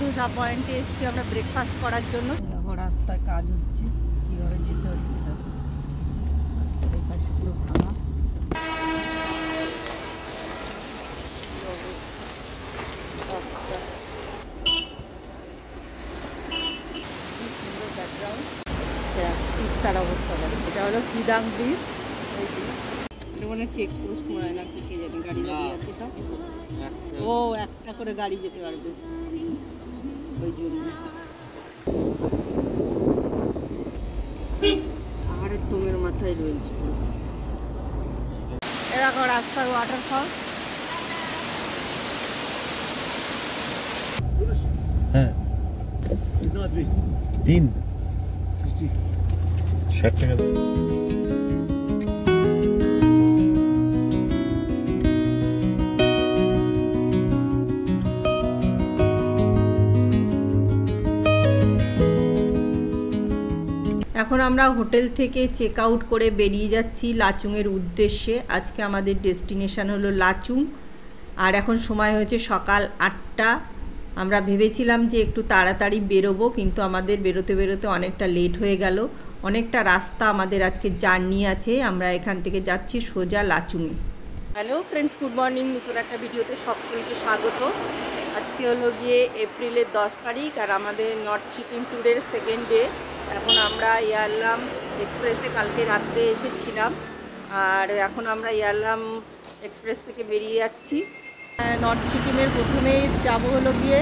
ধোসা পয়েন্টে এসেছি আমরা ব্রেকফাস্ট করার জন্য। এখন রাস্তায় কাজ হচ্ছে, কীভাবে যেতে হচ্ছে দেখো, রাস্তার এই পাশে পুরো ভাঙা। তিস্তার অবস্থা করে, এটা হলো কিদাং ব্রিজ। এটা মানে চেকপোস্ট মনে হয় না, কি কে জানি, গাড়ি দাঁড়িয়ে আছে সব। ও একটা করে গাড়ি যেতে পারবে ওই জন্য। পাহাড়ের টুমের মাথায় রয়েছে এরকম রাস্তার ওয়াটারফল। হ্যাঁ দিন 60 টাকা। এখন আমরা হোটেল থেকে চেক আউট করে বেরিয়ে যাচ্ছি লাচুংয়ের উদ্দেশ্যে। আজকে আমাদের ডেস্টিনেশন হলো লাচুং, আর এখন সময় হয়েছে সকাল 8টা। আমরা ভেবেছিলাম যে একটু তাড়াতাড়ি বেরোবো, কিন্তু আমাদের বেরোতে বেরোতে অনেকটা লেট হয়ে গেল। অনেকটা রাস্তা আমাদের আজকে জার্নি আছে। আমরা এখান থেকে যাচ্ছি সোজা লাচুংয়ে। Hello friends, good morning. নতুন একটা ভিডিওতে সকলকে স্বাগত। আজকে হলো গিয়ে এপ্রিলের 10 তারিখ, আর আমাদের নর্থ সিকিম ট্যুরের সেকেন্ড ডে। এখন আমরা ইয়ারলাম এক্সপ্রেসে কালকে রাত্রে এসেছিলাম, আর এখন আমরা ইয়ারলাম এক্সপ্রেস থেকে বেরিয়ে যাচ্ছি। নর্থ সিকিমের প্রথমেই যাবো হলো গিয়ে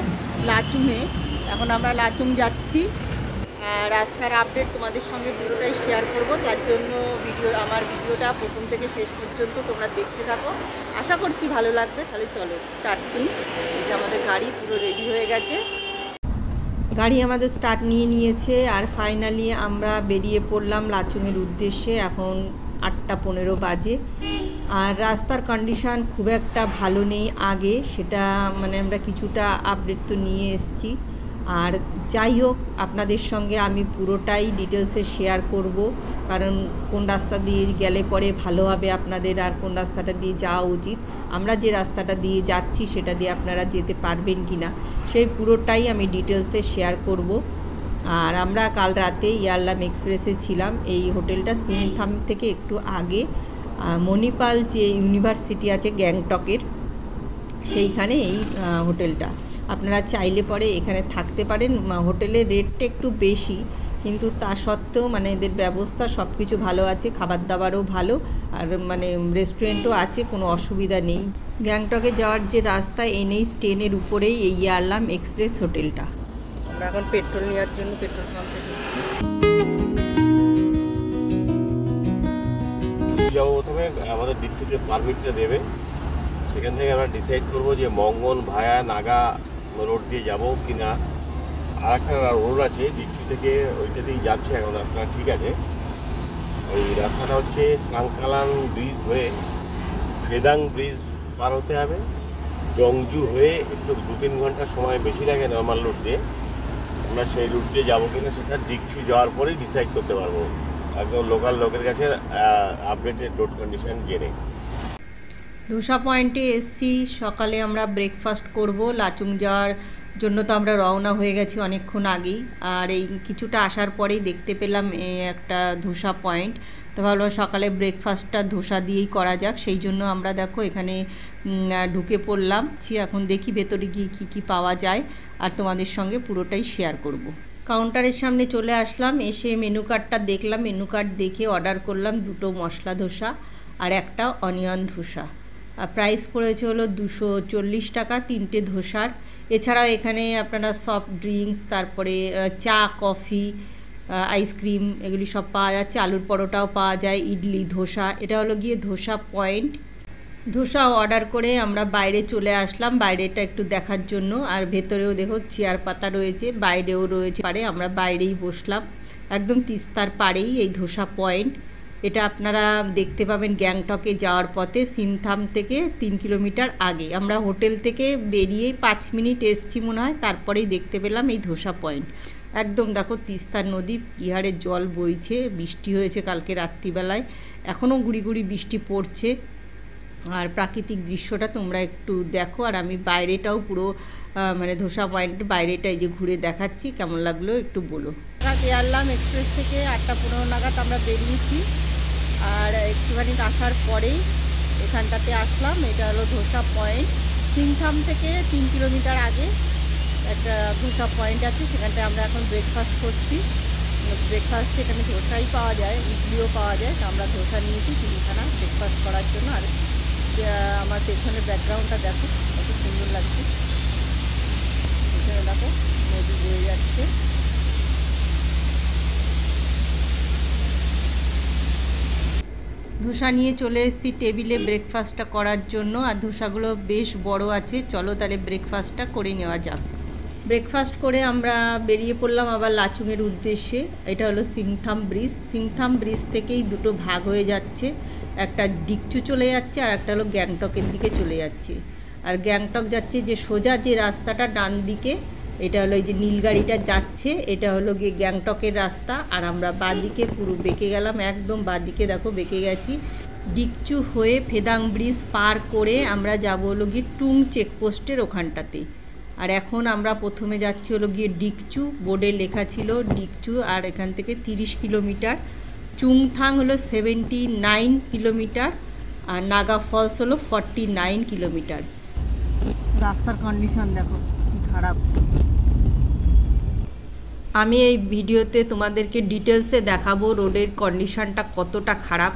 লাচুংয়ে। এখন আমরা লাচুং যাচ্ছি। রাস্তার আপডেট তোমাদের সঙ্গে পুরোটাই শেয়ার করব, তার জন্য আমার ভিডিওটা প্রথম থেকে শেষ পর্যন্ত তোমরা দেখতে থাকো। আশা করছি ভালো লাগবে। তাহলে চলো স্টার্টিং। এই যে আমাদের গাড়ি পুরো রেডি হয়ে গেছে, গাড়ি আমাদের স্টার্ট নিয়ে নিয়েছে, আর ফাইনালি আমরা বেরিয়ে পড়লাম লাচুংয়ের উদ্দেশ্যে। এখন 8:15 বাজে, আর রাস্তার কন্ডিশান খুব একটা ভালো নেই আগে, সেটা মানে আমরা কিছুটা আপডেট তো নিয়ে এসেছি। আর যাই হোক, আপনাদের সঙ্গে আমি পুরোটাই ডিটেলসে শেয়ার করব, কারণ কোন রাস্তা দিয়ে গেলে পরে ভালো হবে আপনাদের, আর কোন রাস্তাটা দিয়ে যাওয়া উচিত, আমরা যে রাস্তাটা দিয়ে যাচ্ছি সেটা দিয়ে আপনারা যেতে পারবেন কি না, সেই পুরোটাই আমি ডিটেলসে শেয়ার করব। আর আমরা কাল রাতে ইয়ারলাম এক্সপ্রেসে ছিলাম। এই হোটেলটা সিমথাম থেকে একটু আগে, মণিপাল যে ইউনিভার্সিটি আছে গ্যাংটকের, সেইখানে এই হোটেলটা। আপনারা চাইলে পরে এখানে থাকতে পারেন। হোটেলের রেটটা একটু বেশি, কিন্তু তা সত্ত্বেও মানে এদের ব্যবস্থা সব কিছু ভালো আছে, খাবার দাবারও ভালো, আর মানে রেস্টুরেন্টও আছে, কোনো অসুবিধা নেই। গ্যাংটকে যাওয়ার যে রাস্তা NH-10 উপরেই এই ইয়ারলাম এক্সপ্রেস হোটেলটা। আমরা এখন পেট্রোল নেওয়ার জন্য পেট্রোল পাম্পে ঢুকছি। প্রথমে আমাদের দিক থেকে পারমিটটা দেবে, সেখান থেকে আমরা ডিসাইড করবো যে মঙ্গন ভায়া নাগা রোড দিয়ে যাবো কি না। আর একটা রোড আছে দিকটি থেকে, ওইটাতেই যাচ্ছে এখন রাস্তাটা ঠিক আছে। ওই রাস্তাটা হচ্ছে সাংকালান ব্রিজ হয়ে ফেদাং ব্রিজ পার হতে হবে। জংজু হয়ে একটু 2-3 ঘন্টা সময় বেশি লাগে নর্মাল রুট দিয়ে। আমরা সেই রুট দিয়ে যাবো কিনা সেটা দিকটি যাওয়ার পরেই ডিসাইড করতে পারবো, একদম লোকাল লোকের কাছে আপডেটেড রোড কন্ডিশন জেনে। ধোসা পয়েন্টে এসছি, সকালে আমরা ব্রেকফাস্ট করব। লাচুং যাওয়ার জন্য তো আমরা রওনা হয়ে গেছি অনেকক্ষণ আগেই, আর এই কিছুটা আসার পরেই দেখতে পেলাম একটা ধোসা পয়েন্ট। তো ভাবলাম সকালে ব্রেকফাস্টটা ধোসা দিয়েই করা যাক, সেই জন্য আমরা দেখো এখানে ঢুকে পড়লাম। এখন দেখি ভেতরে গিয়ে কী পাওয়া যায়, আর তোমাদের সঙ্গে পুরোটাই শেয়ার করব। কাউন্টারের সামনে চলে আসলাম, এসে মেনু কার্ডটা দেখলাম। মেনু কার্ড দেখে অর্ডার করলাম 2 মশলা ধোসা আর একটা অনিয়ন ধোসা। প্রাইস পড়েছে হলো 240 টাকা 3টে ধোসার। এছাড়াও এখানে আপনারা সফট ড্রিঙ্কস, তারপরে চা, কফি, আইসক্রিম এগুলি সব পাওয়া যাচ্ছে। আলুর পরোটাও পাওয়া যায়, ইডলি, ধোসা। এটা হলো গিয়ে ধোসা পয়েন্ট। ধোসা অর্ডার করে আমরা বাইরে চলে আসলাম, বাইরেটা একটু দেখার জন্য। আর ভেতরেও দেখো চেয়ার পাতা রয়েছে, বাইরেও রয়েছে পারে। আমরা বাইরেই বসলাম, একদম তিস্তার পাড়েই এই ধোসা পয়েন্ট। এটা আপনারা দেখতে পাবেন গ্যাংটকে যাওয়ার পথে, সিমথাম থেকে 3 কিলোমিটার আগে। আমরা হোটেল থেকে বেরিয়েই 5 মিনিট এসছি মনে হয়, তারপরেই দেখতে পেলাম এই ধোসা পয়েন্ট। একদম দেখো তিস্তার নদী, কি হারে জল বইছে। বৃষ্টি হয়েছে কালকে রাত্রিবেলায়, এখনও গুড়ি গুড়ি বৃষ্টি পড়ছে। আর প্রাকৃতিক দৃশ্যটা তোমরা একটু দেখো। আর আমি বাইরেটাও পুরো মানে ধোসা পয়েন্টের বাইরেটা এই যে ঘুরে দেখাচ্ছি, কেমন লাগলো একটু বলো। এয়ারলাম এক্সপ্রেস থেকে 8:15 নাগাদ আমরা বেরিয়েছি, আর একটুখানি আসার পরেই এখানটাতে আসলাম। এটা হলো ধোসা পয়েন্ট। সিংথাম থেকে 3 কিলোমিটার আগে একটা ধোসা পয়েন্ট আছে, সেখানটায় আমরা এখন ব্রেকফাস্ট করছি। ব্রেকফাস্ট এখানে ধোসাই পাওয়া যায়, ইডলিও পাওয়া যায়, তো আমরা ধোসা নিয়েছি 3খানা ব্রেকফাস্ট করার জন্য। আর আমার পেছনের ব্যাকগ্রাউন্ডটা দেখো কত সুন্দর লাগছে, এখানে দেখো নদী বয়ে যাচ্ছে। ধোসা নিয়ে চলে এসেছি টেবিলে ব্রেকফাস্টটা করার জন্য, আর ধোসাগুলো বেশ বড় আছে। চলো তাহলে ব্রেকফাস্টটা করে নেওয়া যাক। ব্রেকফাস্ট করে আমরা বেরিয়ে পড়লাম আবার লাচুংয়ের উদ্দেশ্যে। এটা হলো সিংথাম ব্রিজ। সিংথাম ব্রিজ থেকেই দুটো ভাগ হয়ে যাচ্ছে, একটা ডিকচু চলে যাচ্ছে আর একটা হলো গ্যাংটকের দিকে চলে যাচ্ছে। আর গ্যাংটক যাচ্ছে যে সোজা যে রাস্তাটা ডান দিকে, এটা হলো এই যে নীল গাড়িটা যাচ্ছে, এটা হলো গিয়ে গ্যাংটকের রাস্তা। আর আমরা বাঁদিকে পুরো বেঁকে গেলাম, একদম বাঁদিকে দেখো বেঁকে গেছি। ডিকচু হয়ে ফেদাং ব্রিজ পার করে আমরা যাবো হলো গিয়ে টুং চেকপোস্টের ওখানটাতে। আর এখন আমরা প্রথমে যাচ্ছি হলো গিয়ে ডিকচু, বোর্ডে লেখা ছিল ডিকচু, আর এখান থেকে 30 কিলোমিটার। চুংথাং হলো 79 কিলোমিটার, আর নাগা ফলস হলো 49 কিলোমিটার। রাস্তার কন্ডিশন দেখো কি খারাপ। আমি এই ভিডিওতে তোমাদেরকে ডিটেলসে দেখাবো রোডের কন্ডিশনটা কতটা খারাপ,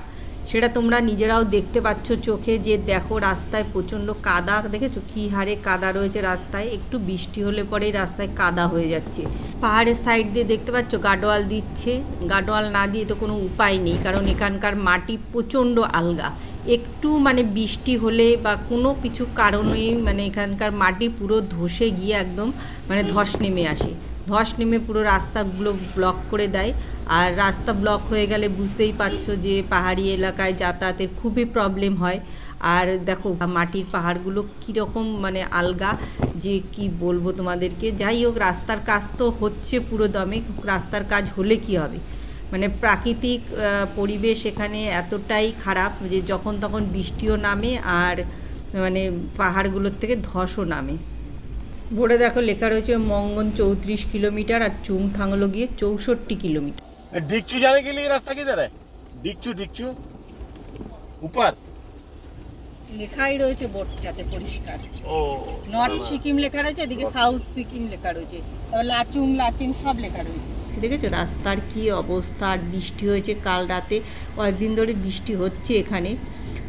সেটা তোমরা নিজেরাও দেখতে পাচ্ছ চোখে। যে দেখো রাস্তায় প্রচণ্ড কাদা, দেখেছো কী হারে কাদা রয়েছে রাস্তায়। একটু বৃষ্টি হলে পরেই রাস্তায় কাদা হয়ে যাচ্ছে। পাহাড়ের সাইড দিয়ে দেখতে পাচ্ছ গার্ডওয়াল দিচ্ছে, গার্ডওয়াল না দিয়ে তো কোনো উপায় নেই, কারণ এখানকার মাটি প্রচণ্ড আলগা। একটু মানে বৃষ্টি হলে বা কোনো কিছু কারণেই মানে এখানকার মাটি পুরো ধসে গিয়ে একদম মানে ধস নেমে আসে। ধস নেমে পুরো রাস্তাগুলো ব্লক করে দেয়। আর রাস্তা ব্লক হয়ে গেলে বুঝতেই পারছো যে পাহাড়ি এলাকায় যাতায়াতের খুবই প্রবলেম হয়। আর দেখো মাটির পাহাড়গুলো কীরকম মানে আলগা, যে কি বলবো তোমাদেরকে। যাই হোক, রাস্তার কাজ তো হচ্ছে পুরো দমে। রাস্তার কাজ হলে কি হবে, মানে প্রাকৃতিক পরিবেশ এখানে এতটাই খারাপ যে যখন তখন বৃষ্টিও নামে আর মানে পাহাড়গুলোর থেকে ধসও নামে। বোর্ডে দেখো লেখা রয়েছে মঙ্গন 34 किलोमीटर और चुंगथांग হলো গিয়ে 64 किलोमीटर। डिक्चू जाने के लिए रास्ता किधर है? डिक्चू डिक्चू ऊपर লেখাই রয়েছে বোর্ডটাতে পরিষ্কার। ও নর্থ সিকিম লেখা রয়েছে, এদিকে সাউথ সিকিম লেখা রয়েছে, তবে লাচুং লাচিং সব লেখা রয়েছে। দেখেছো রাস্তার কি অবস্থা। আর বৃষ্টি হয়েছে কাল রাতে, কয়েকদিন ধরে বৃষ্টি হচ্ছে এখানে।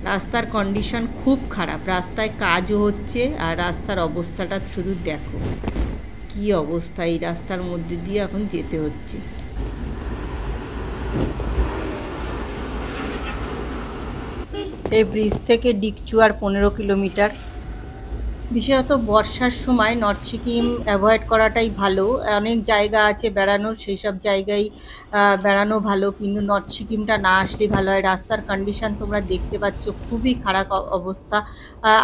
রাস্তার কন্ডিশন খুব খারাপ, রাস্তায় কাজও হচ্ছে আর রাস্তার অবস্থাটা শুধু দেখো কি অবস্থা। এই রাস্তার মধ্যে দিয়ে এখন যেতে হচ্ছে। এই ব্রিজ থেকে ডিকচু আর 15 কিলোমিটার। বিশেষত বর্ষার সময় নর্থ সিকিম অ্যাভয়েড করাটাই ভালো। অনেক জায়গা আছে বেড়ানোর, সেই সব জায়গায় বেড়ানো ভালো, কিন্তু নর্থ সিকিমটা না আসলে ভালো হয়। রাস্তার কন্ডিশান তোমরা দেখতে পাচ্ছ খুবই খারাপ অবস্থা।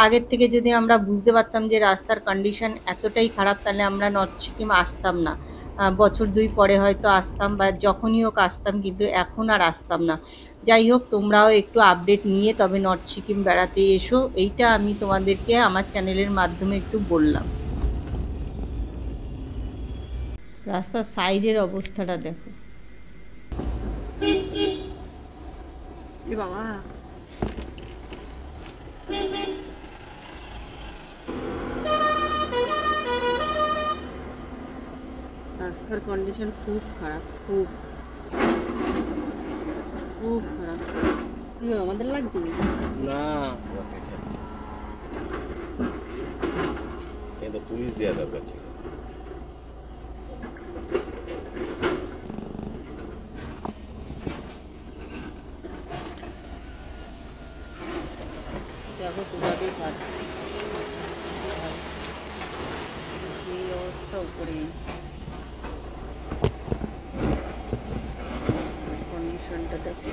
আগের থেকে যদি আমরা বুঝতে পারতাম যে রাস্তার কন্ডিশান এতটাই খারাপ, তাহলে আমরা নর্থ সিকিম আসতাম না। বছর 2 পরে হয়তো আসতাম, বা যখনই হোক আসতাম, কিন্তু এখন আর আসতাম না। যাই হোক, তোমরাও একটু আপডেট নিয়ে তবে নর্থ সিকিম বেড়াতে এসো, এইটা আমি তোমাদেরকে আমার চ্যানেলের মাধ্যমে একটু বললাম। রাস্তার সাইডের অবস্থাটা দেখো। বাবা রাস্তার কন্ডিশন খুব খারাপ, খুব খুব খারাপ। আমাদের লাগছে না, ये तो पुलिस दिया था बच्चे। দেখো পুরাটাই কাজ, এই অবস্থা উপরে কন্ডিশনটা দেখো।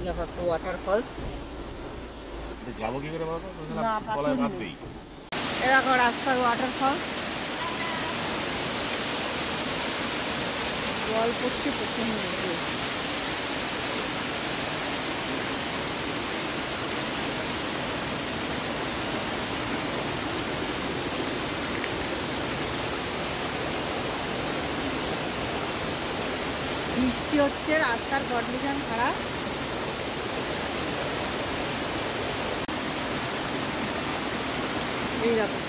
দেখো একটা ওয়াটারফলস। যাবো কি করে বাবা? না, কলায় ভাত দেই। এরকম রাস্তার ওয়াটারফল, জল পড়ছে প্রচন্ড। বৃষ্টি হচ্ছে, রাস্তার কন্ডিশন খারাপ। এই দেখো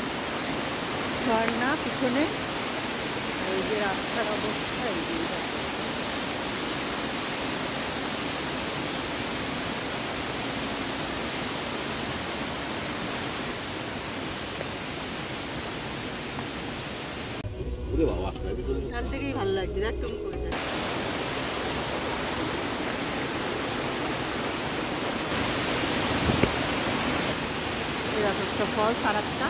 ঝর্ণা পিছনে, এই যে রাস্তার অবস্থা, এই যে এখান থেকেই ভালো লাগছে, দেখ টুম করে যাচ্ছে। এই দেখো একটা ফলস, আর একটা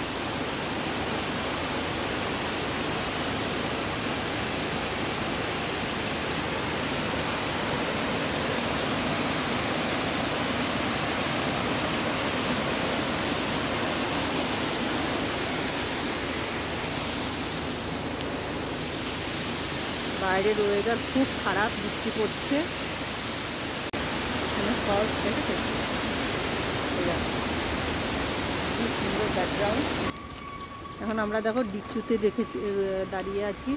বাইরের ওয়েদার খুব খারাপ, বৃষ্টি পড়ছে। এখানে ফলস দেখেছে, খুব সুন্দর ব্যাকগ্রাউন্ড। এখন আমরা দেখো ডিকচুতে দেখেছি, দাঁড়িয়ে আছি।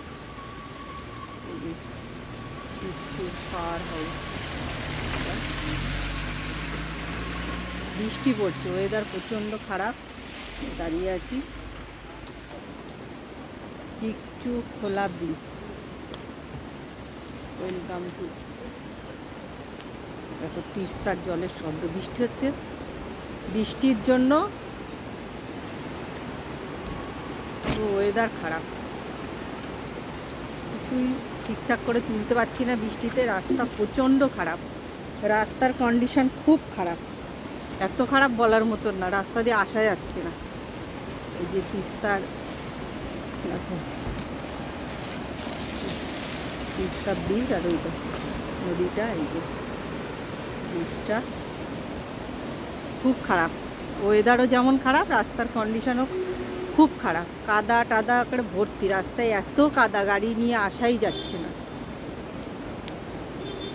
ডিকচু পার হাউস, বৃষ্টি পড়ছে, ওয়েদার প্রচণ্ড খারাপ, দাঁড়িয়ে আছি। ডিকচু খোলা ব্রিজ, ওয়েলকাম টু। দেখো তিস্তার জলের শব্দ, বৃষ্টি হচ্ছে, বৃষ্টির জন্য ওয়েদার খারাপ, কিছুই ঠিকঠাক করে তুলতে পারছি না বৃষ্টিতে। রাস্তা প্রচণ্ড খারাপ, রাস্তার কন্ডিশন খুব খারাপ, এত খারাপ বলার মতন না, রাস্তা দিয়ে আসা যাচ্ছে না। এই যে তিস্তার, দেখো তিস্তা ব্রিজ, আর ওইটা নদীটা, এই যে ব্রিজটা খুব খারাপ। ওয়েদারও যেমন খারাপ, রাস্তার কন্ডিশনও খুব খারাপ, কাদা টাদা করে ভর্তি, রাস্তায় এত কাদা, গাড়ি নিয়ে আসাই যাচ্ছে না।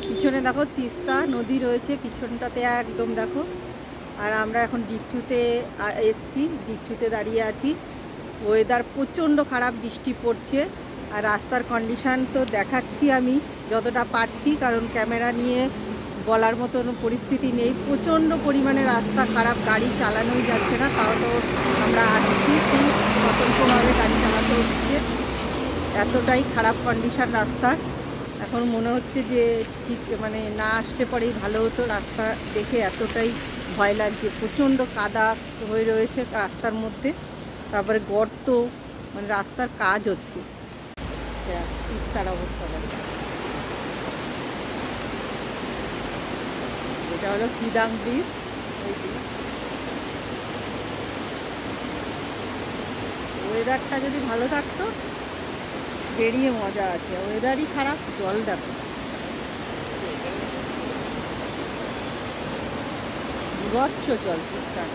পিছনে দেখো তিস্তা নদী রয়েছে পিছনটাতে একদম দেখো। আর আমরা এখন ডিকচুতে এসছি, ডিকচুতে দাঁড়িয়ে আছি। ওয়েদার প্রচণ্ড খারাপ, বৃষ্টি পড়ছে। আর রাস্তার কন্ডিশান তো দেখাচ্ছি আমি যতটা পারছি, কারণ ক্যামেরা নিয়ে বলার মতন পরিস্থিতি নেই। প্রচণ্ড পরিমাণে রাস্তা খারাপ, গাড়ি চালানোই যাচ্ছে না। তাও তো আমরা আসছি, খুব সতর্কভাবে গাড়ি চালাতে হচ্ছে, এতটাই খারাপ কন্ডিশান রাস্তার। এখন মনে হচ্ছে যে ঠিক মানে না আসলে পরেই ভালো হতো, রাস্তা দেখে এতটাই ভয় লাগছে। প্রচণ্ড কাদা হয়ে রয়েছে রাস্তার মধ্যে, তারপরে গর্ত, মানে রাস্তার কাজ হচ্ছে। তিস্তার অবস্থা, এটা হলো ফিদাং ব্রিজ। ওয়েদারটা যদি ভালো থাকতো বেরিয়ে মজা আছে, ওয়েদারই খারাপ। জল দেখো, বিভৎস জল তিস্তার।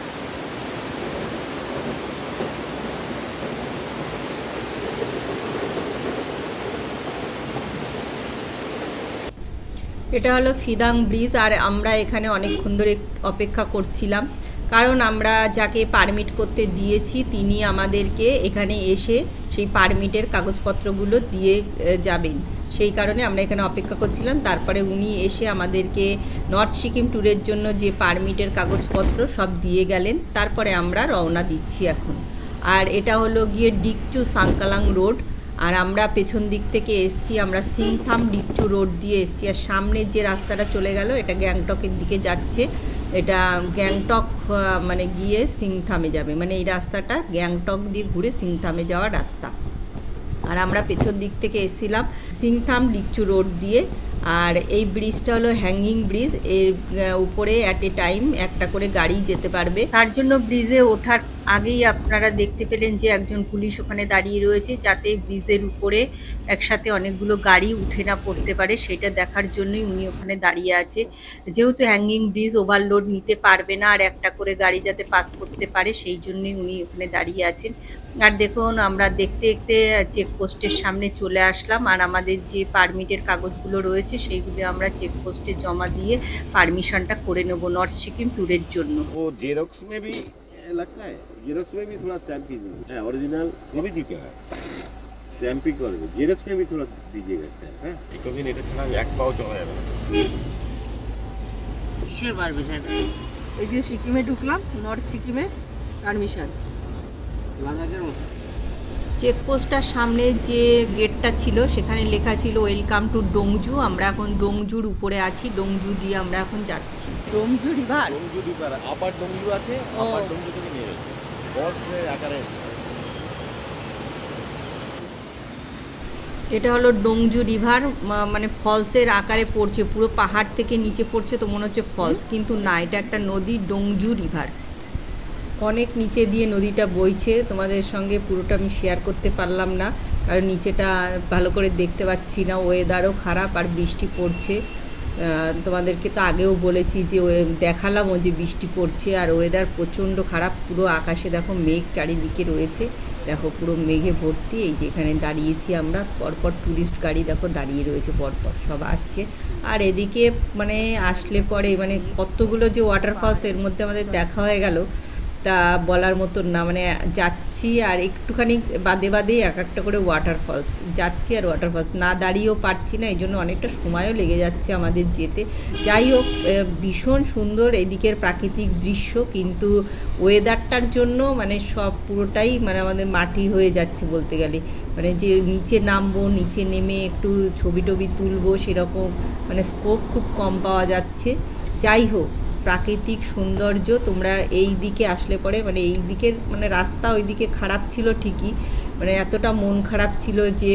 এটা হলো ফিদাং ব্রিজ। আর আমরা এখানে অনেকক্ষণ ধরে অপেক্ষা করছিলাম, কারণ আমরা যাকে পারমিট করতে দিয়েছি তিনি আমাদেরকে এখানে এসে সেই পারমিটের কাগজপত্রগুলো দিয়ে যাবেন। সেই কারণে আমরা এখানে অপেক্ষা করছিলাম। তারপরে উনি এসে আমাদেরকে নর্থ সিকিম ট্যুরের জন্য যে পারমিটের কাগজপত্র সব দিয়ে গেলেন। তারপরে আমরা রওনা দিচ্ছি এখন। আর এটা হলো গিয়ে ডিকচু সাংকালাং রোড। আর আমরা পেছন দিক থেকে এসছি, আমরা সিংথাম ডিকচু রোড দিয়ে এসছি। আর সামনে যে রাস্তাটা চলে গেল এটা গ্যাংটকের দিকে যাচ্ছে। এটা গ্যাংটক মানে গিয়ে সিংথামে যাবে, মানে এই রাস্তাটা গ্যাংটক দিয়ে ঘুরে সিংথামে যাওয়ার রাস্তা। আর আমরা পেছন দিক থেকে এসেছিলাম সিংথাম ডিকচু রোড দিয়ে। আর এই ব্রিজটা হলো হ্যাঙ্গিং ব্রিজ, এর উপরে অ্যাট এ টাইম একটা করে গাড়ি যেতে পারবে। তার জন্য ব্রিজে ওঠার আগেই আপনারা দেখতে পেলেন যে একজন পুলিশ ওখানে দাঁড়িয়ে রয়েছে, যাতে ব্রিজের উপরে একসাথে অনেকগুলো গাড়ি উঠে না পড়তে পারে, সেটা দেখার জন্যই উনি ওখানে দাঁড়িয়ে আছে। যেহেতু হ্যাঙ্গিং ব্রিজ ওভারলোড নিতে পারবে না, আর একটা করে গাড়ি যাতে পাস করতে পারে সেই জন্যই উনি ওখানে দাঁড়িয়ে আছেন। আর দেখুন, আমরা দেখতে দেখতে চেকপোস্টের সামনে চলে আসলাম, আর আমাদের যে পারমিটের কাগজগুলো রয়েছে সেইগুলো আমরা চেকপোস্টে জমা দিয়ে পারমিশনটা করে নেবো নর্থ সিকিম ট্যুরের জন্য। वो जेरोक्स में भी लगता है, जेरोक्स में भी थोड़ा स्टैम्प कीजिए, है ओरिजिनल वो भी ठीक है, स्टैम्पिंग कर दो, जेरोक्स में भी थोड़ा दीजिएगा स्टैम्प, है एक दिन এটা ছাড়া এক পাও চলা যাবে না। কিসের পারমিশন? এই যে সিকিমে ঢুকলাম, নর্থ সিকিমে পারমিশন লাদাখের মতো। চেকপোস্টটার সামনে যে গেটটা ছিল সেখানে লেখা ছিল ওয়েলকাম টু ডোংজু। আমরা এখন ডোংজুর উপরে আছি, ডোংজু দিয়ে আমরা এখন যাচ্ছি। ডোংজু রিভার, ডোংজু রিভার আপার ডোংজু আছে, আপার ডোংজু থেকে নিয়ে যাচ্ছে বসের আকারে। এটা হলো ডোংজু রিভার, মানে ফলসের আকারে পড়ছে, পুরো পাহাড় থেকে নিচে পড়ছে তো মনে হচ্ছে ফলস, কিন্তু না, এটা একটা নদী, ডোংজু রিভার। অনেক নিচে দিয়ে নদীটা বইছে, তোমাদের সঙ্গে পুরোটা আমি শেয়ার করতে পারলাম না, কারণ নিচেটা ভালো করে দেখতে পাচ্ছি না, ওয়েদারও খারাপ আর বৃষ্টি পড়ছে। তোমাদেরকে তো আগেও বলেছি যে দেখালামও যে বৃষ্টি পড়ছে আর ওয়েদার প্রচণ্ড খারাপ। পুরো আকাশে দেখো মেঘ চারিদিকে রয়েছে, দেখো পুরো মেঘে ভর্তি। এই যে এখানে দাঁড়িয়েছি আমরা, পরপর ট্যুরিস্ট গাড়ি দেখো দাঁড়িয়ে রয়েছে, পরপর সব আসছে। আর এদিকে মানে আসলে পরে মানে কতগুলো যে ওয়াটারফলস এর মধ্যে আমাদের দেখা হয়ে গেল তা বলার মতন না। মানে যাচ্ছি আর একটুখানি বাদে বাদেই এক একটা করে ওয়াটারফলস, যাচ্ছি আর ওয়াটারফলস, না দাঁড়িয়েও পারছি না, এই জন্য অনেকটা সময়ও লেগে যাচ্ছে আমাদের যেতে। যাই হোক, ভীষণ সুন্দর এদিকের প্রাকৃতিক দৃশ্য, কিন্তু ওয়েদারটার জন্য মানে সব পুরোটাই মানে আমাদের মাটি হয়ে যাচ্ছে বলতে গেলে। মানে যে নিচে নামবো, নিচে নেমে একটু ছবি টবি তুলবো সেরকম মানে স্কোপ খুব কম পাওয়া যাচ্ছে। যাই হোক, প্রাকৃতিক সৌন্দর্য, তোমরা এই দিকে আসলে পরে মানে এই দিকের মানে রাস্তা ওই দিকে খারাপ ছিল ঠিকই, মানে এতটা মন খারাপ ছিল যে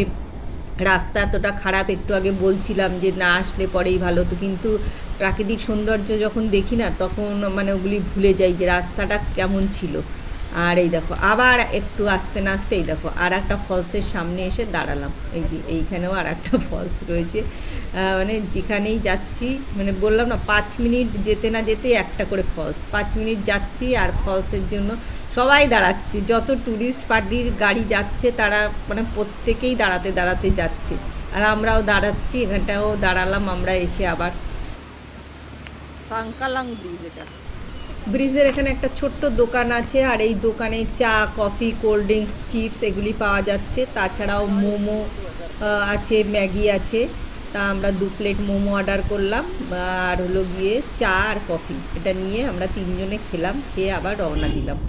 রাস্তা এতটা খারাপ, একটু আগে বলছিলাম যে না আসলে পরেই ভালো হতো, কিন্তু প্রাকৃতিক সৌন্দর্য যখন দেখি না তখন মানে ওগুলি ভুলে যাই যে রাস্তাটা কেমন ছিল। আর এই দেখো আবার একটু আসতে না আসতে এই দেখো আর একটা ফলসের সামনে এসে দাঁড়ালাম। এই যে এইখানেও আর একটা ফলস রয়েছে, মানে যেখানেই যাচ্ছি মানে বললাম না 5 মিনিট যেতে না যেতে একটা করে ফলস, 5 মিনিট যাচ্ছি আর ফলসের জন্য সবাই দাঁড়াচ্ছি। যত ট্যুরিস্ট পার্টির গাড়ি যাচ্ছে তারা মানে প্রত্যেকেই দাঁড়াতে দাঁড়াতে যাচ্ছে, আর আমরাও দাঁড়াচ্ছি, এখানটাও দাঁড়ালাম আমরা এসে আবার। সাংকালাং ব্রিজ, এটা ব্রিজের এখানে একটা ছোট্ট দোকান আছে, আর এই দোকানে চা, কফি, কোল্ড ড্রিঙ্কস, চিপস এগুলি পাওয়া যাচ্ছে। তাছাড়াও মোমো আছে, ম্যাগি আছে। তা আমরা 2 প্লেট মোমো অর্ডার করলাম, আর হলো গিয়ে চা আর কফি, এটা নিয়ে আমরা 3 জনে খেলাম, খেয়ে আবার রওনা দিলাম।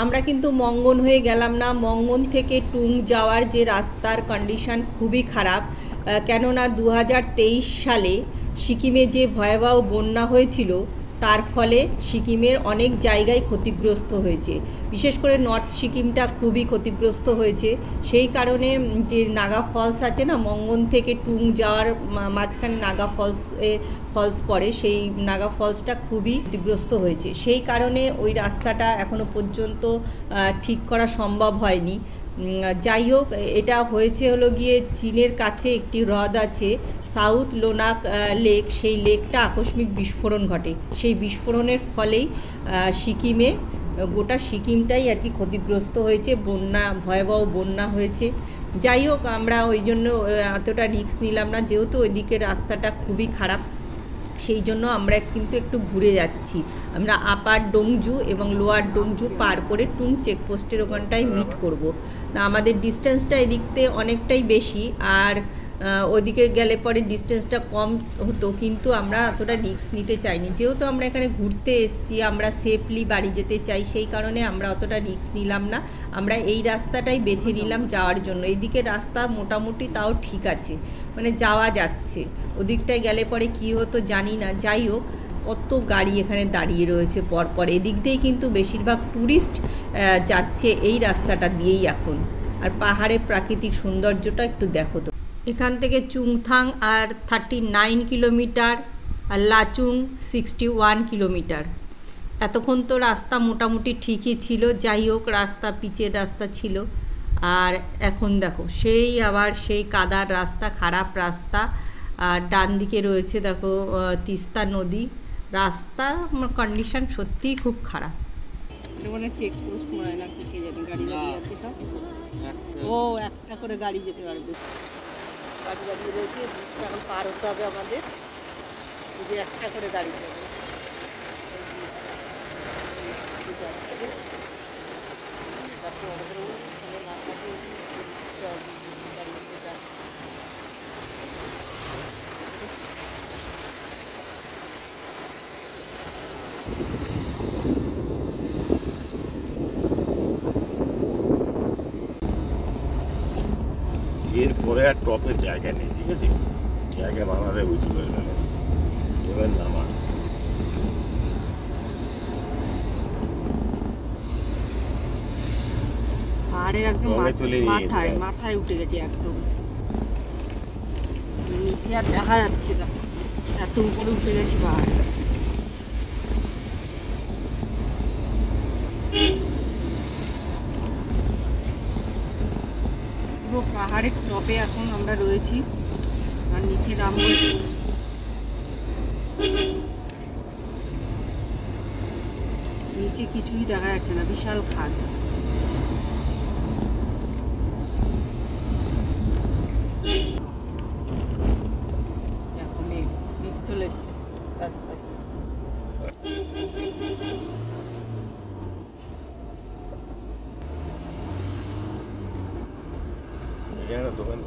আমরা কিন্তু মঙ্গন হয়ে গেলাম না, মঙ্গন থেকে টুং যাওয়ার যে রাস্তার কন্ডিশন খুবই খারাপ, কেননা 2023 সালে সিকিমে যে ভয়াবহ বন্যা হয়েছিল তার ফলে সিকিমের অনেক জায়গায় ক্ষতিগ্রস্ত হয়েছে, বিশেষ করে নর্থ সিকিমটা খুবই ক্ষতিগ্রস্ত হয়েছে। সেই কারণে যে নাগা ফলস আছে না, মঙ্গন থেকে টুং যাওয়ার মাঝখানে নাগা ফলস পড়ে, সেই নাগা ফলসটা খুবই ক্ষতিগ্রস্ত হয়েছে। সেই কারণে ওই রাস্তাটা এখনো পর্যন্ত ঠিক করা সম্ভব হয়নি। যাই হোক, এটা হয়েছে হলো গিয়ে চীনের কাছে একটি হ্রদ আছে সাউথ লোনাক লেক, সেই লেকটা আকস্মিক বিস্ফোরণ ঘটে, সেই বিস্ফোরণের ফলেই সিকিমে গোটা সিকিমটাই আর কি ক্ষতিগ্রস্ত হয়েছে, বন্যা, ভয়াবহ বন্যা হয়েছে। যাই হোক, আমরা ওই জন্য এতটা রিস্ক নিলাম না, যেহেতু ওইদিকে রাস্তাটা খুবই খারাপ, সেই জন্য আমরা কিন্তু একটু ঘুরে যাচ্ছি। আমরা আপার ডোংজু এবং লোয়ার ডোংজু পার করে টুং চেকপোস্টের ওখানটায় মিট করব। তা আমাদের ডিস্টেন্সটা এদিকতে অনেকটাই বেশি, আর ওদিকে গেলে পরে ডিস্টেন্সটা কম হতো, কিন্তু আমরা অতটা রিস্ক নিতে চাইনি, যেহেতু আমরা এখানে ঘুরতে এসেছি, আমরা সেফলি বাড়ি যেতে চাই, সেই কারণে আমরা অতটা রিস্ক নিলাম না। আমরা এই রাস্তাটাই বেছে নিলাম যাওয়ার জন্য। এইদিকে রাস্তা মোটামুটি তাও ঠিক আছে, মানে যাওয়া যাচ্ছে, ওদিকটায় গেলে পরে কি হতো জানি না। যাই হোক, কত গাড়ি এখানে দাঁড়িয়ে রয়েছে পরপর, এদিক দিয়েই কিন্তু বেশিরভাগ ট্যুরিস্ট যাচ্ছে এই রাস্তাটা দিয়েই এখন। আর পাহাড়ের প্রাকৃতিক সৌন্দর্যটা একটু দেখো তো। এখান থেকে চুংথাং আর 39 কিলোমিটার, আর লাচুং 61 কিলোমিটার। এতক্ষণ তো রাস্তা মোটামুটি ঠিকই ছিল, যাই হোক রাস্তা পিচের রাস্তা ছিল। আর এখন দেখো সেই আবার সেই কাদার রাস্তা, খারাপ রাস্তা। আর ডান দিকে রয়েছে দেখো তিস্তা নদী। রাস্তার কন্ডিশন সত্যিই খুব খারাপ। চেক পোস্ট মনে হয় না, কি জানি গাড়ি দাঁড়িয়ে আছে সব। ও একটা করে গাড়ি যেতে পারবে, গাড়ি দাঁড়িয়ে রয়েছে। ব্রিজটা এখন পার হতে হবে আমাদের, এই যে একটা করে গাড়ি যাবে। এরপরে আর টপের জায়গা নেই, ঠিক আছে, জায়গা বানাতে উঁচু হয়ে গেল। এবার নামা পাহাড়ের একদম মাথায় মাথায় উঠে গেছে, একদম নিচে আর দেখা যাচ্ছে না, এত উপরে উঠে গেছে পাহাড়। পুরো পাহাড়ের টপে এখন আমরা রয়েছি, আর নিচে নামবো। নিচে কিছুই দেখা যাচ্ছে না, বিশাল খাদ। চলে এসছে রাস্তায়। দোকান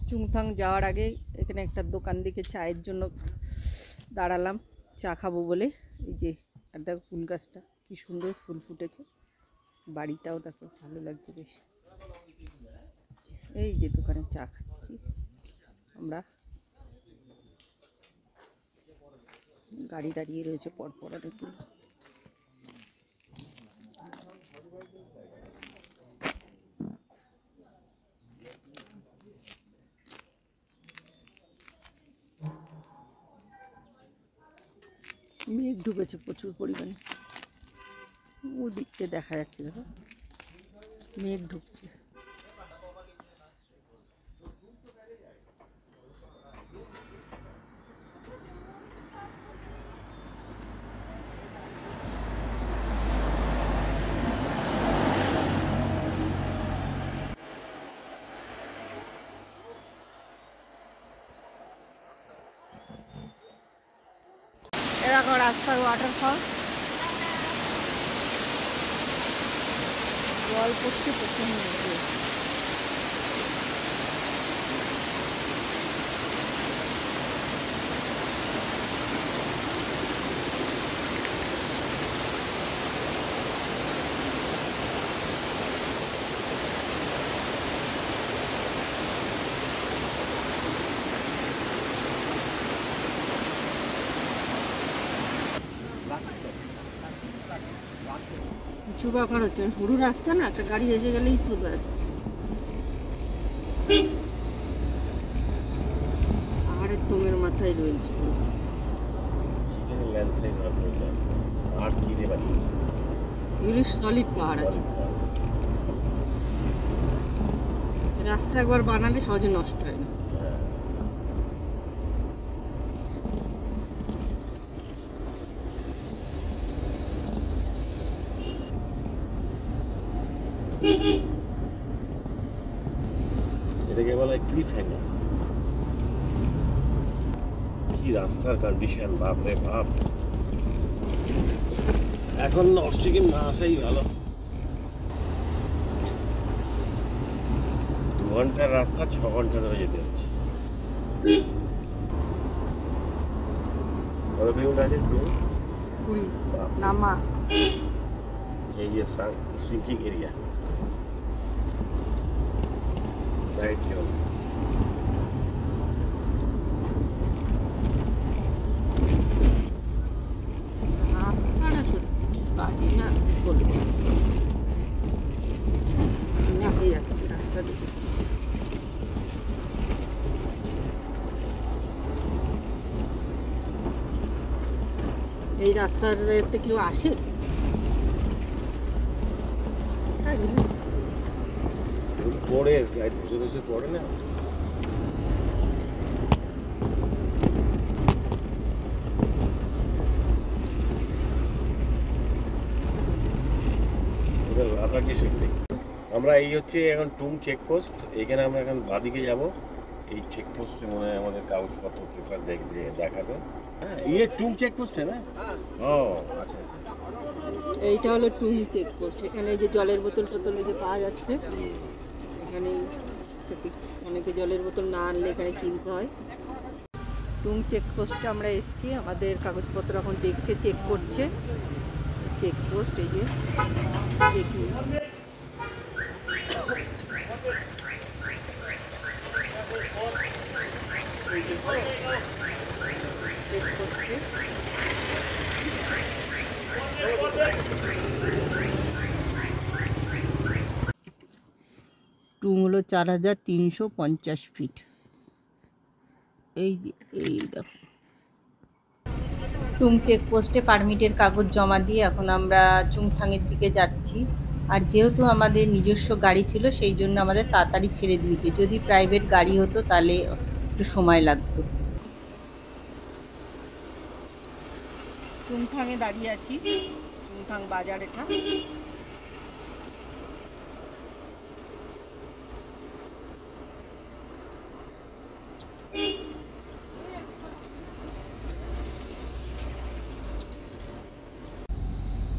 চুংথাং যাওয়ার আগে এখানে একটা দোকান দিকে চায়ের জন্য দাঁড়ালাম, চা খাবো বলে। এই যে আর দেখো ফুল গাছটা কি সুন্দর ফুল ফুটেছে, বাড়িটাও দেখো ভালো লাগছে বেশ। এই যে দোকানে চা খাচ্ছি আমরা, গাড়ি দাঁড়িয়ে রয়েছে পরপর অনেকগুলো। মেঘ ঢুকেছে প্রচুর পরিমাণে, ওই দিক থেকে দেখা যাচ্ছে দেখো মেঘ ঢুকছে। এরকম রাস্তার ওয়াটারফল, জল পড়ছে প্রচন্ড। কিছু ব্যাপার হচ্ছে, সরু রাস্তা না, একটা গাড়ি এসে গেলেই তো ব্যাস। পাহাড়ের তোমের মাথায় রয়েছে, এগুলি সলিড পাহাড় আছে। রাস্তা একবার বানালে সহজে নষ্ট হয় না। এটাকে বলা হয় ক্লিফ হ্যাঙ্গার। কি রাস্তার কন্ডিশন, বাপ রে বাপ। এখন অক্সিজেন না আসাই ভালো। 2 ঘন্টার রাস্তা 6 ঘন্টা ধরে যেতে হচ্ছে। কত কিলোমিটার আছে? 20 নামা। এই যে সিঙ্কিং এরিয়া সাইড হিল। রাস্তাটা দেখি। এই রাস্তাতে কেউ আসে? পড়ে স্লাইড বসে বসে পড়ে না। আমরা এই হচ্ছে এখন টুং চেকপোস্ট, এখানে আমরা এখন বাদিকে যাব। এই চেকপোস্টে মনে হয় আমাদের কাগজপত্র পেপার দেখাবে। হ্যাঁ, ये টুং চেকপোস্ট है ना? ও আচ্ছা আচ্ছা। এইটা হলো টুং চেকপোস্ট। এখানে এই যে জলের বোতল টোতল এই যে পাওয়া যাচ্ছে, এখানে অনেকে জলের বোতল না আনলে এখানে কিনতে হয়। টুং চেকপোস্টে আমরা এসেছি, আমাদের কাগজপত্র এখন দেখছে, চেক করছে। চেকপোস্ট এই যে চেকিং। চেকপোস্টে টুং হলো 4350 ফিট। এই দেখো টুং চেকপোস্টে পারমিটের কাগজ জমা দিয়ে এখন আমরা চুংথাংয়ের দিকে যাচ্ছি। আর যেহেতু আমাদের নিজস্ব গাড়ি ছিল সেই জন্য আমাদের তাড়াতাড়ি ছেড়ে দিয়েছে, যদি প্রাইভেট গাড়ি হতো তাহলে একটু সময় লাগতো। চুংথাংয়ে দাঁড়িয়ে আছি, চুংথাং বাজার এটা।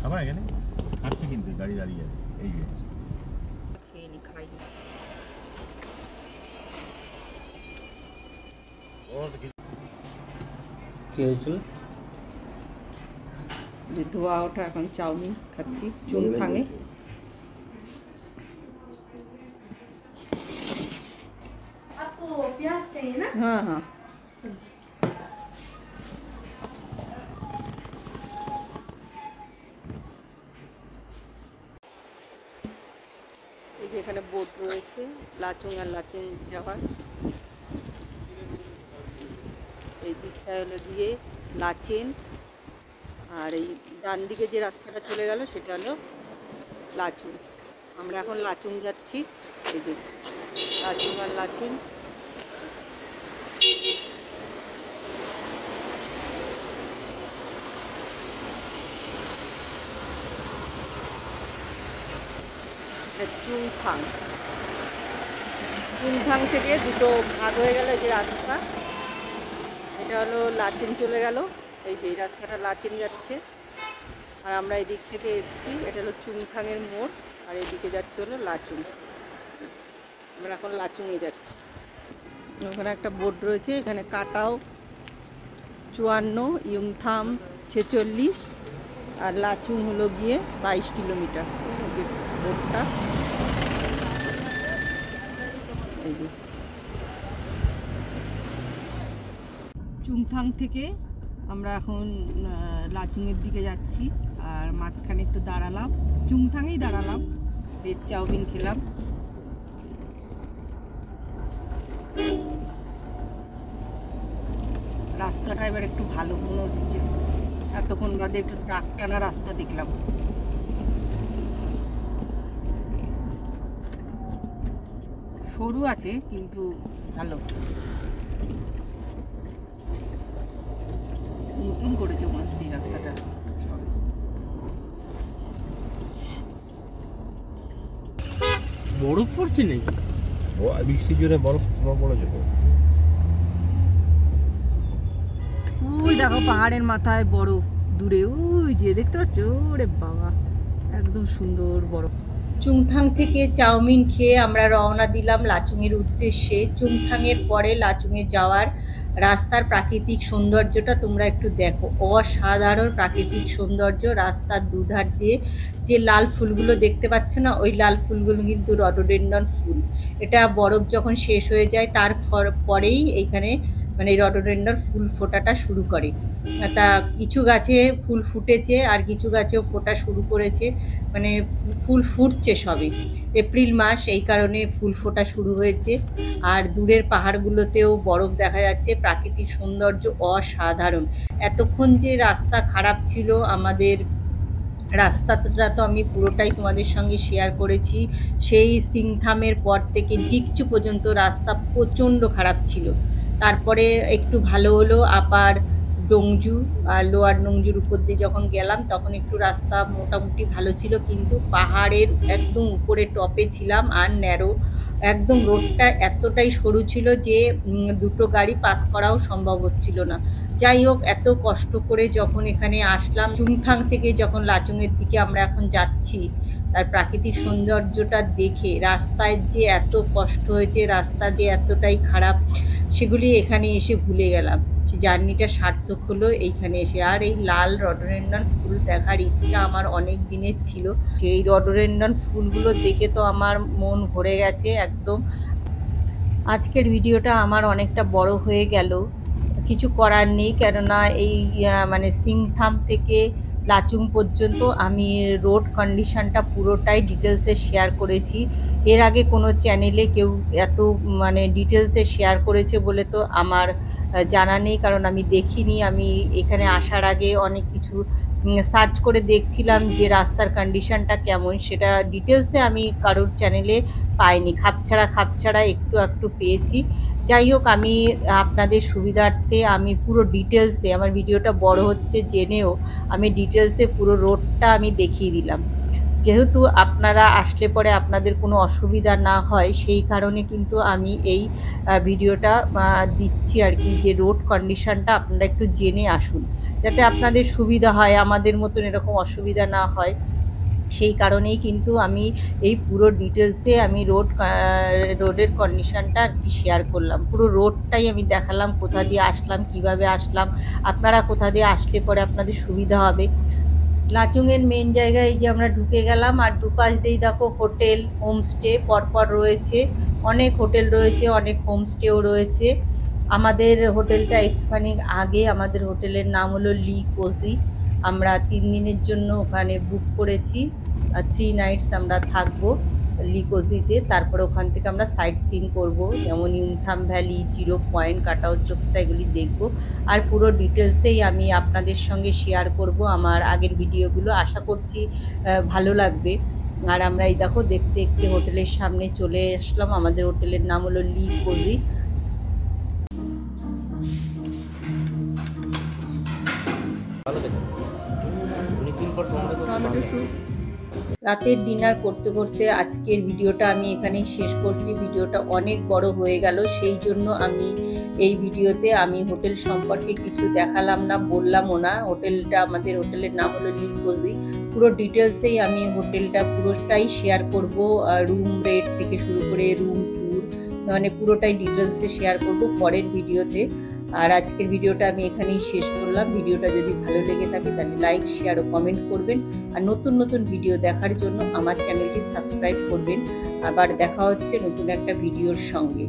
আবার এখানে খাচ্ছে কিন্তু গাড়ি দাঁড়িয়ে আছে। এই যে খেয়ে নি, খাই নি। কি হয়েছিল? যে ধোয়া ওঠা এখন চাউমিন খাচ্ছি চুংথাংয়ে। হ্যাঁ হ্যাঁ, এই যে এখানে বোট রয়েছে লাচুং আর লাচেন যাওয়ার। এই দিকটা হলো গিয়ে লাচেন, আর এই ডান দিকে যে রাস্তাটা চলে গেল সেটা হলো লাচুং। আমরা এখন লাচুং যাচ্ছি। এই যে লাচুং আর লাচেন। চুংথাং, চুংথাং থেকে দুটো ভাগ হয়ে গেল যে রাস্তা, এটা হলো লাচেন চলে গেল। এই যে এই রাস্তাটা লাচেন যাচ্ছে, আর আমরা এই দিক থেকে এসেছি, এটা হলো চুংথাংয়ের মোড়, আর এদিকে যাচ্ছে হলো লাচুং। আমরা এখন লাচুংয়ে যাচ্ছি। ওখানে একটা বোর্ড রয়েছে, এখানে কাটাও 54, ইয়ুমথাম 46, আর লাচুং হলো গিয়ে 22 কিলোমিটার। যে বোর্ডটা এই যে চুংথাং থেকে আমরা এখন লাচুংয়ের দিকে যাচ্ছি। আর মাঝখানে একটু দাঁড়ালাম, চুংথাংয়েই দাঁড়ালাম, ভেজ চাউমিন খেলাম। রাস্তাটা এবার একটু ভালো মনে হচ্ছে, এতক্ষণ বাদে একটু দাগ টানা রাস্তা দেখলাম। সরু আছে কিন্তু ভালো, নতুন করেছে মনে হচ্ছে এই রাস্তাটা। বরফ পড়ছে নাকি? বৃষ্টি জোরে বরফ পড়েছে। ওই দেখো পাহাড়ের মাথায় বরফ দূরে, ওই যে দেখতে পাচ্ছ, ওরে বাবা একদম সুন্দর বরফ। চুংথাং থেকে চাউমিন খেয়ে আমরা রওনা দিলাম লাচুংয়ের উদ্দেশ্যে। চুংথাংয়ের পরে লাচুংয়ে যাওয়ার রাস্তার প্রাকৃতিক সৌন্দর্যটা তোমরা একটু দেখো, অসাধারণ প্রাকৃতিক সৌন্দর্য। রাস্তার দুধার দিয়ে যে লাল ফুলগুলো দেখতে পাচ্ছ না, ওই লাল ফুলগুলো কিন্তু রডোডেন্ড্রন ফুল। এটা বরফ যখন শেষ হয়ে যায় তার পরেই এইখানে মানে এই রডোডেন্ড্রন ফুল ফোটাটা শুরু করে। তা কিছু গাছে ফুল ফুটেছে আর কিছু গাছেও ফোটা শুরু করেছে, মানে ফুল ফুটছে সবে। এপ্রিল মাস, এই কারণে ফুল ফোটা শুরু হয়েছে। আর দূরের পাহাড়গুলোতেও বরফ দেখা যাচ্ছে। প্রাকৃতিক সৌন্দর্য অসাধারণ। এতক্ষণ যে রাস্তা খারাপ ছিল আমাদের, রাস্তাটা তো আমি পুরোটাই তোমাদের সঙ্গে শেয়ার করেছি। সেই সিংথামের পর থেকে ডিকচু পর্যন্ত রাস্তা প্রচণ্ড খারাপ ছিল। তারপরে একটু ভালো হলো, আবার ডোংজু আর লোয়ার নোংজুর উপর দিয়ে যখন গেলাম তখন একটু রাস্তা মোটামুটি ভালো ছিল, কিন্তু পাহাড়ের একদম উপরে টপে ছিলাম আর ন্যারো একদম, রোডটা এতটাই সরু ছিল যে দুটো গাড়ি পাস করাও সম্ভব হচ্ছিল না। যাই হোক, এত কষ্ট করে যখন এখানে আসলাম, চুংথাং থেকে যখন লাচুংয়ের দিকে আমরা এখন যাচ্ছি, তার প্রাকৃতিক সৌন্দর্যটা দেখে রাস্তায় যে এত কষ্ট হয়েছে, রাস্তা যে এতটাই খারাপ, সেগুলি এখানে এসে ভুলে গেলাম। সে জার্নিটা সার্থক হলো এইখানে এসে। আর এই লাল রডোডেন্ড্রন ফুল দেখার ইচ্ছা আমার অনেক দিনের ছিল। সেই রডোডেন্ড্রন ফুলগুলো দেখে তো আমার মন ভরে গেছে একদম। আজকের ভিডিওটা আমার অনেকটা বড় হয়ে গেল, কিছু করার নেই, কেননা এই মানে সিংথাম থেকে লাচুং পর্যন্ত আমি রোড কন্ডিশনটা পুরোটাই ডিটেলসে শেয়ার করেছি। এর আগে কোনো চ্যানেলে কেউ এত মানে ডিটেলসে শেয়ার করেছে বলে তো আমার জানা নেই, কারণ আমি দেখিনি। আমি এখানে আসার আগে অনেক কিছু সার্চ করে দেখছিলাম যে রাস্তার কন্ডিশনটা কেমন, সেটা ডিটেলসে আমি কারোর চ্যানেলে পাইনি। খাপছাড়া একটু একটু পেয়েছি। যাই হোক, আমি আপনাদের সুবিধার্থে আমি পুরো ডিটেলসে, আমার ভিডিওটা বড় হচ্ছে জেনেও আমি ডিটেলসে পুরো রোডটা আমি দেখিয়ে দিলাম, যেহেতু আপনারা আসলে পরে আপনাদের কোনো অসুবিধা না হয়, সেই কারণে কিন্তু আমি এই ভিডিওটা দিচ্ছি আর কি, যে রোড কন্ডিশনটা আপনারা একটু জেনে আসুন, যাতে আপনাদের সুবিধা হয়, আমাদের মতন এরকম অসুবিধা না হয়। সেই কারণেই কিন্তু আমি এই পুরো ডিটেলসে আমি রোডের কন্ডিশনটা আর কি শেয়ার করলাম। পুরো রোডটাই আমি দেখালাম, কোথা দিয়ে আসলাম, কিভাবে আসলাম, আপনারা কোথা দিয়ে আসলে পরে আপনাদের সুবিধা হবে। লাচুংয়ের মেন জায়গায় এই যে আমরা ঢুকে গেলাম, আর দুপাশ দিয়েই দেখো হোটেল, হোমস্টে পরপর রয়েছে। অনেক হোটেল রয়েছে, অনেক হোমস্টেও রয়েছে। আমাদের হোটেলটা একটুখানি আগে, আমাদের হোটেলের নাম হলো লি কোজি। আমরা 3 দিনের জন্য ওখানে বুক করেছি, আর 3 নাইটস আমরা থাকবো লি কোজিতে। তারপরে ওখান থেকে আমরা সাইট সিন করবো, যেমন ইউমথাম ভ্যালি, জিরো পয়েন্ট, কাটাও চোখটা, এগুলি দেখবো। আর পুরো ডিটেলসেই আমি আপনাদের সঙ্গে শেয়ার করব আমার আগের ভিডিওগুলো। আশা করছি ভালো লাগবে। আর আমরা এই দেখো দেখতে দেখতে হোটেলের সামনে চলে আসলাম। আমাদের হোটেলের নাম হলো লি কোজি। রাতের ডিনার করতে করতে আজকের ভিডিওটা আমি এখানেই শেষ করছি। ভিডিওটা অনেক বড় হয়ে গেল, সেই জন্য আমি এই ভিডিওতে আমি হোটেল সম্পর্কে কিছু দেখালাম না, বললামও না। হোটেলটা, আমাদের হোটেলের নাম হলো লি কোজি। পুরো ডিটেলসেই আমি হোটেলটা পুরোটাই শেয়ার করব, রুম রেট থেকে শুরু করে রুম ট্যুর, মানে পুরোটাই ডিটেলসে শেয়ার করব পরের ভিডিওতে। আর আজকের ভিডিওটা আমি এখানেই শেষ করলাম। ভিডিওটা যদি ভালো লেগে থাকে তাহলে লাইক, শেয়ার ও কমেন্ট করবেন। আর নতুন নতুন ভিডিও দেখার জন্য আমার চ্যানেলটি সাবস্ক্রাইব করবেন। আবার দেখা হচ্ছে নতুন একটা ভিডিওর সঙ্গে।